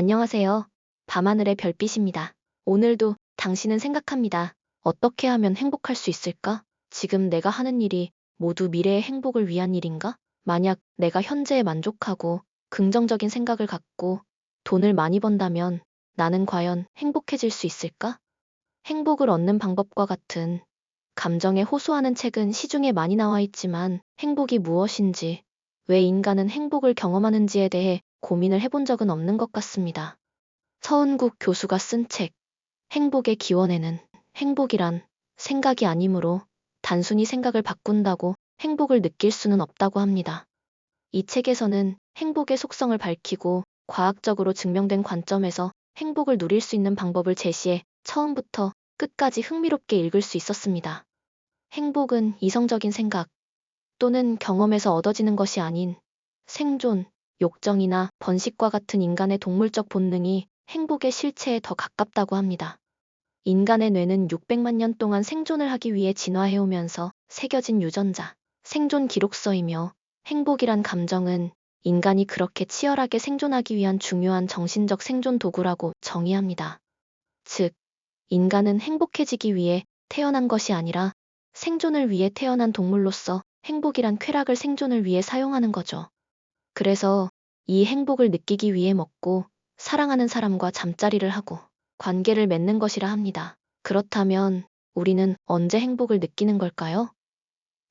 안녕하세요. 밤하늘의 별빛입니다. 오늘도 당신은 생각합니다. 어떻게 하면 행복할 수 있을까? 지금 내가 하는 일이 모두 미래의 행복을 위한 일인가? 만약 내가 현재에 만족하고 긍정적인 생각을 갖고 돈을 많이 번다면 나는 과연 행복해질 수 있을까? 행복을 얻는 방법과 같은 감정에 호소하는 책은 시중에 많이 나와 있지만 행복이 무엇인지, 왜 인간은 행복을 경험하는지에 대해 고민을 해본 적은 없는 것 같습니다. 서은국 교수가 쓴 책, 행복의 기원에는 행복이란 생각이 아니므로 단순히 생각을 바꾼다고 행복을 느낄 수는 없다고 합니다. 이 책에서는 행복의 속성을 밝히고 과학적으로 증명된 관점에서 행복을 누릴 수 있는 방법을 제시해 처음부터 끝까지 흥미롭게 읽을 수 있었습니다. 행복은 이성적인 생각 또는 경험에서 얻어지는 것이 아닌 생존, 욕정이나 번식과 같은 인간의 동물적 본능이 행복의 실체에 더 가깝다고 합니다. 인간의 뇌는 600만 년 동안 생존을 하기 위해 진화해오면서 새겨진 유전자, 생존 기록서이며 행복이란 감정은 인간이 그렇게 치열하게 생존하기 위한 중요한 정신적 생존 도구라고 정의합니다. 즉, 인간은 행복해지기 위해 태어난 것이 아니라 생존을 위해 태어난 동물로서 행복이란 쾌락을 생존을 위해 사용하는 거죠. 그래서 이 행복을 느끼기 위해 먹고 사랑하는 사람과 잠자리를 하고 관계를 맺는 것이라 합니다. 그렇다면 우리는 언제 행복을 느끼는 걸까요?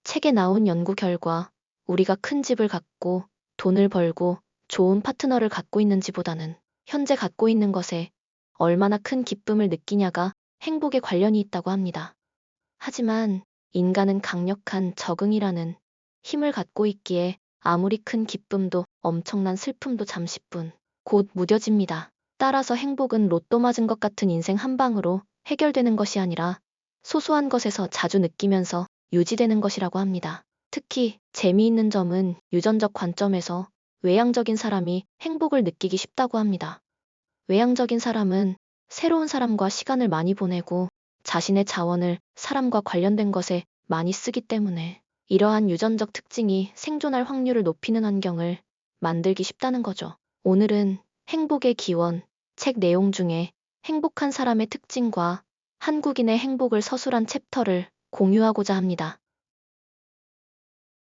책에 나온 연구 결과 우리가 큰 집을 갖고 돈을 벌고 좋은 파트너를 갖고 있는지보다는 현재 갖고 있는 것에 얼마나 큰 기쁨을 느끼냐가 행복에 관련이 있다고 합니다. 하지만 인간은 강력한 적응이라는 힘을 갖고 있기에 아무리 큰 기쁨도 엄청난 슬픔도 잠시뿐 곧 무뎌집니다. 따라서 행복은 로또 맞은 것 같은 인생 한 방으로 해결되는 것이 아니라 소소한 것에서 자주 느끼면서 유지되는 것이라고 합니다. 특히 재미있는 점은 유전적 관점에서 외향적인 사람이 행복을 느끼기 쉽다고 합니다. 외향적인 사람은 새로운 사람과 시간을 많이 보내고 자신의 자원을 사람과 관련된 것에 많이 쓰기 때문에 이러한 유전적 특징이 생존할 확률을 높이는 환경을 만들기 쉽다는 거죠. 오늘은 행복의 기원, 책 내용 중에 행복한 사람의 특징과 한국인의 행복을 서술한 챕터를 공유하고자 합니다.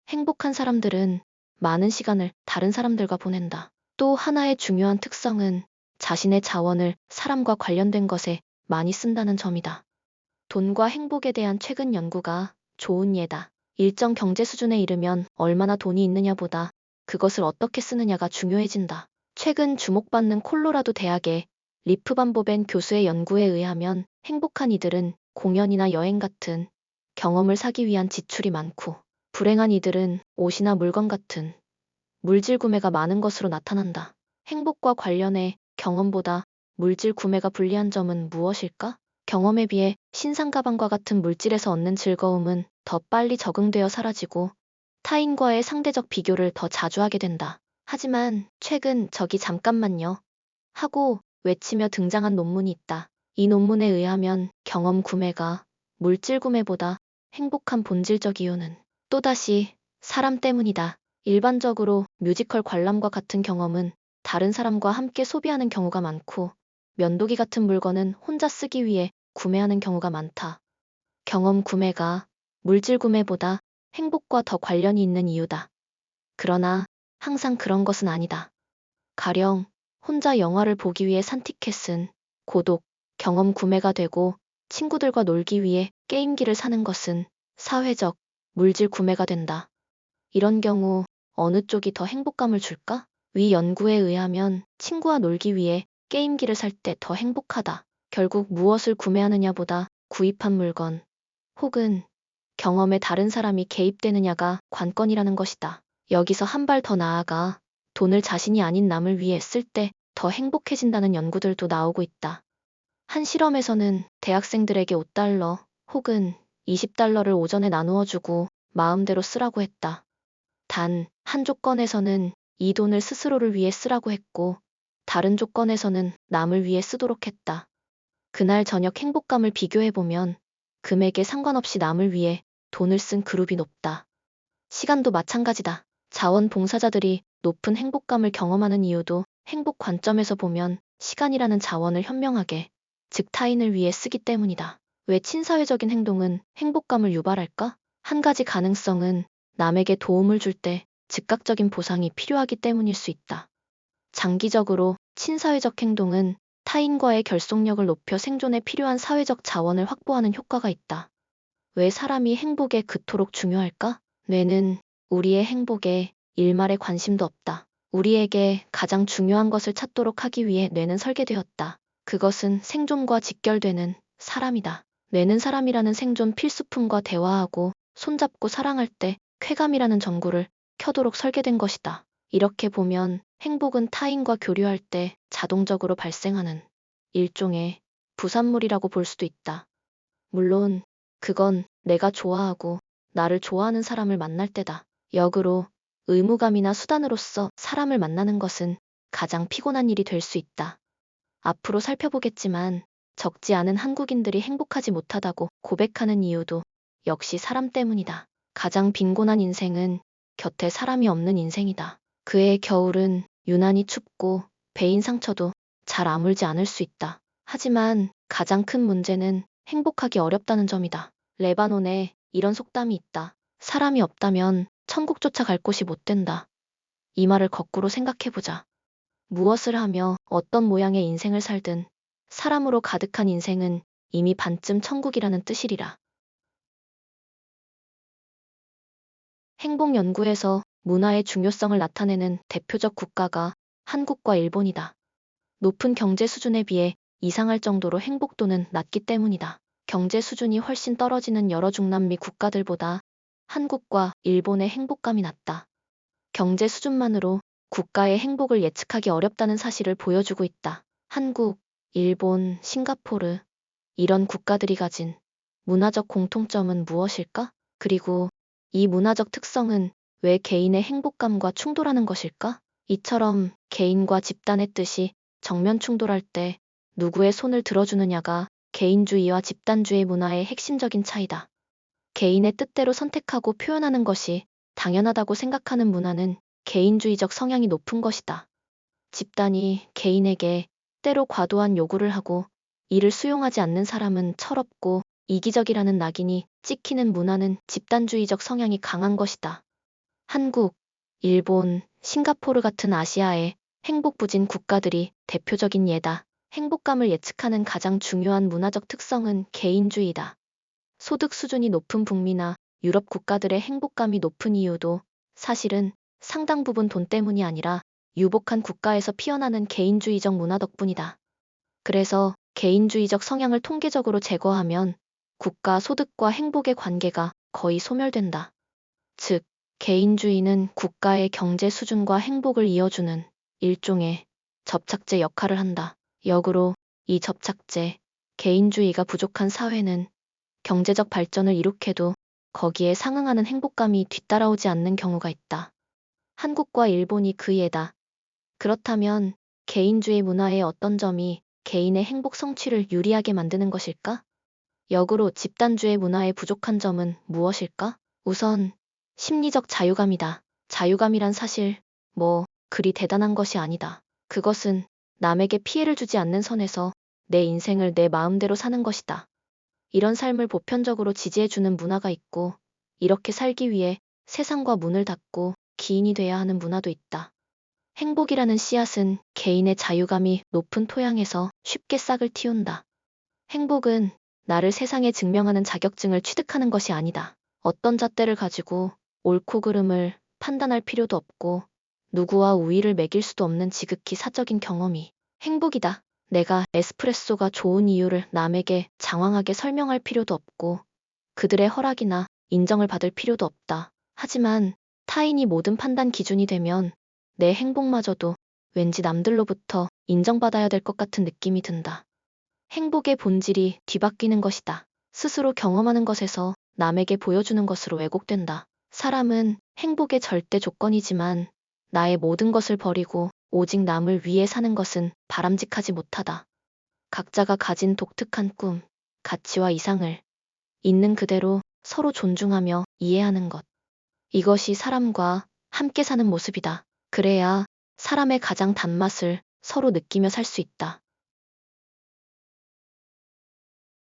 행복한 사람들은 많은 시간을 다른 사람들과 보낸다. 또 하나의 중요한 특성은 자신의 자원을 사람과 관련된 것에 많이 쓴다는 점이다. 돈과 행복에 대한 최근 연구가 좋은 예다. 일정 경제 수준에 이르면 얼마나 돈이 있느냐보다 그것을 어떻게 쓰느냐가 중요해진다. 최근 주목받는 콜로라도 대학의 리프 반보벤 교수의 연구에 의하면 행복한 이들은 공연이나 여행 같은 경험을 사기 위한 지출이 많고 불행한 이들은 옷이나 물건 같은 물질 구매가 많은 것으로 나타난다. 행복과 관련해 경험보다 물질 구매가 불리한 점은 무엇일까? 경험에 비해 신상 가방과 같은 물질에서 얻는 즐거움은 더 빨리 적응되어 사라지고 타인과의 상대적 비교를 더 자주 하게 된다. 하지만 최근 저기 잠깐만요 하고 외치며 등장한 논문이 있다. 이 논문에 의하면 경험 구매가 물질 구매보다 행복한 본질적 이유는 또다시 사람 때문이다. 일반적으로 뮤지컬 관람과 같은 경험은 다른 사람과 함께 소비하는 경우가 많고 면도기 같은 물건은 혼자 쓰기 위해 구매하는 경우가 많다. 경험 구매가 물질 구매보다 행복과 더 관련이 있는 이유다. 그러나 항상 그런 것은 아니다. 가령 혼자 영화를 보기 위해 산 티켓은 고독, 경험 구매가 되고 친구들과 놀기 위해 게임기를 사는 것은 사회적, 물질 구매가 된다. 이런 경우 어느 쪽이 더 행복감을 줄까? 위 연구에 의하면 친구와 놀기 위해 게임기를 살 때 더 행복하다. 결국 무엇을 구매하느냐보다 구입한 물건 혹은 경험에 다른 사람이 개입되느냐가 관건이라는 것이다. 여기서 한 발 더 나아가 돈을 자신이 아닌 남을 위해 쓸 때 더 행복해진다는 연구들도 나오고 있다. 한 실험에서는 대학생들에게 5달러 혹은 20달러를 오전에 나누어 주고 마음대로 쓰라고 했다. 단, 한 조건에서는 이 돈을 스스로를 위해 쓰라고 했고, 다른 조건에서는 남을 위해 쓰도록 했다. 그날 저녁 행복감을 비교해보면 금액에 상관없이 남을 위해 돈을 쓴 그룹이 높다. 시간도 마찬가지다. 자원봉사자들이 높은 행복감을 경험하는 이유도 행복 관점에서 보면 시간이라는 자원을 현명하게, 즉 타인을 위해 쓰기 때문이다. 왜 친사회적인 행동은 행복감을 유발할까? 한 가지 가능성은 남에게 도움을 줄 때 즉각적인 보상이 필요하기 때문일 수 있다. 장기적으로 친사회적 행동은 타인과의 결속력을 높여 생존에 필요한 사회적 자원을 확보하는 효과가 있다. 왜 사람이 행복에 그토록 중요할까? 뇌는 우리의 행복에 일말의 관심도 없다. 우리에게 가장 중요한 것을 찾도록 하기 위해 뇌는 설계되었다. 그것은 생존과 직결되는 사람이다. 뇌는 사람이라는 생존 필수품과 대화하고 손잡고 사랑할 때 쾌감이라는 전구를 켜도록 설계된 것이다. 이렇게 보면 행복은 타인과 교류할 때 자동적으로 발생하는 일종의 부산물이라고 볼 수도 있다. 물론 그건 내가 좋아하고 나를 좋아하는 사람을 만날 때다. 역으로 의무감이나 수단으로서 사람을 만나는 것은 가장 피곤한 일이 될 수 있다. 앞으로 살펴보겠지만 적지 않은 한국인들이 행복하지 못하다고 고백하는 이유도 역시 사람 때문이다. 가장 빈곤한 인생은 곁에 사람이 없는 인생이다. 그의 겨울은 유난히 춥고 베인 상처도 잘 아물지 않을 수 있다. 하지만 가장 큰 문제는 행복하기 어렵다는 점이다. 레바논에 이런 속담이 있다. 사람이 없다면 천국조차 갈 곳이 못 된다. 이 말을 거꾸로 생각해보자. 무엇을 하며 어떤 모양의 인생을 살든 사람으로 가득한 인생은 이미 반쯤 천국이라는 뜻이리라. 행복 연구에서 문화의 중요성을 나타내는 대표적 국가가 한국과 일본이다. 높은 경제 수준에 비해 이상할 정도로 행복도는 낮기 때문이다. 경제 수준이 훨씬 떨어지는 여러 중남미 국가들보다 한국과 일본의 행복감이 낮다. 경제 수준만으로 국가의 행복을 예측하기 어렵다는 사실을 보여주고 있다. 한국, 일본, 싱가포르, 이런 국가들이 가진 문화적 공통점은 무엇일까? 그리고 이 문화적 특성은 왜 개인의 행복감과 충돌하는 것일까? 이처럼 개인과 집단의 뜻이 정면 충돌할 때 누구의 손을 들어주느냐가 개인주의와 집단주의 문화의 핵심적인 차이다. 개인의 뜻대로 선택하고 표현하는 것이 당연하다고 생각하는 문화는 개인주의적 성향이 높은 것이다. 집단이 개인에게 때로 과도한 요구를 하고 이를 수용하지 않는 사람은 철없고 이기적이라는 낙인이 찍히는 문화는 집단주의적 성향이 강한 것이다. 한국, 일본, 싱가포르 같은 아시아의 행복부진 국가들이 대표적인 예다. 행복감을 예측하는 가장 중요한 문화적 특성은 개인주의다. 소득 수준이 높은 북미나 유럽 국가들의 행복감이 높은 이유도 사실은 상당 부분 돈 때문이 아니라 유복한 국가에서 피어나는 개인주의적 문화 덕분이다. 그래서 개인주의적 성향을 통계적으로 제거하면 국가 소득과 행복의 관계가 거의 소멸된다. 즉, 개인주의는 국가의 경제 수준과 행복을 이어주는 일종의 접착제 역할을 한다. 역으로 이 접착제, 개인주의가 부족한 사회는 경제적 발전을 이룩해도 거기에 상응하는 행복감이 뒤따라오지 않는 경우가 있다. 한국과 일본이 그 예다. 그렇다면 개인주의 문화의 어떤 점이 개인의 행복 성취를 유리하게 만드는 것일까? 역으로 집단주의 문화의 부족한 점은 무엇일까? 우선 심리적 자유감이다. 자유감이란 사실 그리 대단한 것이 아니다. 그것은 남에게 피해를 주지 않는 선에서 내 인생을 내 마음대로 사는 것이다. 이런 삶을 보편적으로 지지해주는 문화가 있고 이렇게 살기 위해 세상과 문을 닫고 기인이 돼야 하는 문화도 있다. 행복이라는 씨앗은 개인의 자유감이 높은 토양에서 쉽게 싹을 틔운다. 행복은 나를 세상에 증명하는 자격증을 취득하는 것이 아니다. 어떤 잣대를 가지고 옳고 그름을 판단할 필요도 없고 누구와 우위를 매길 수도 없는 지극히 사적인 경험이 행복이다. 내가 에스프레소가 좋은 이유를 남에게 장황하게 설명할 필요도 없고 그들의 허락이나 인정을 받을 필요도 없다. 하지만 타인이 모든 판단 기준이 되면 내 행복마저도 왠지 남들로부터 인정받아야 될 것 같은 느낌이 든다. 행복의 본질이 뒤바뀌는 것이다. 스스로 경험하는 것에서 남에게 보여주는 것으로 왜곡된다. 사람은 행복의 절대 조건이지만 나의 모든 것을 버리고 오직 남을 위해 사는 것은 바람직하지 못하다. 각자가 가진 독특한 꿈, 가치와 이상을 있는 그대로 서로 존중하며 이해하는 것. 이것이 사람과 함께 사는 모습이다. 그래야 사람의 가장 단맛을 서로 느끼며 살 수 있다.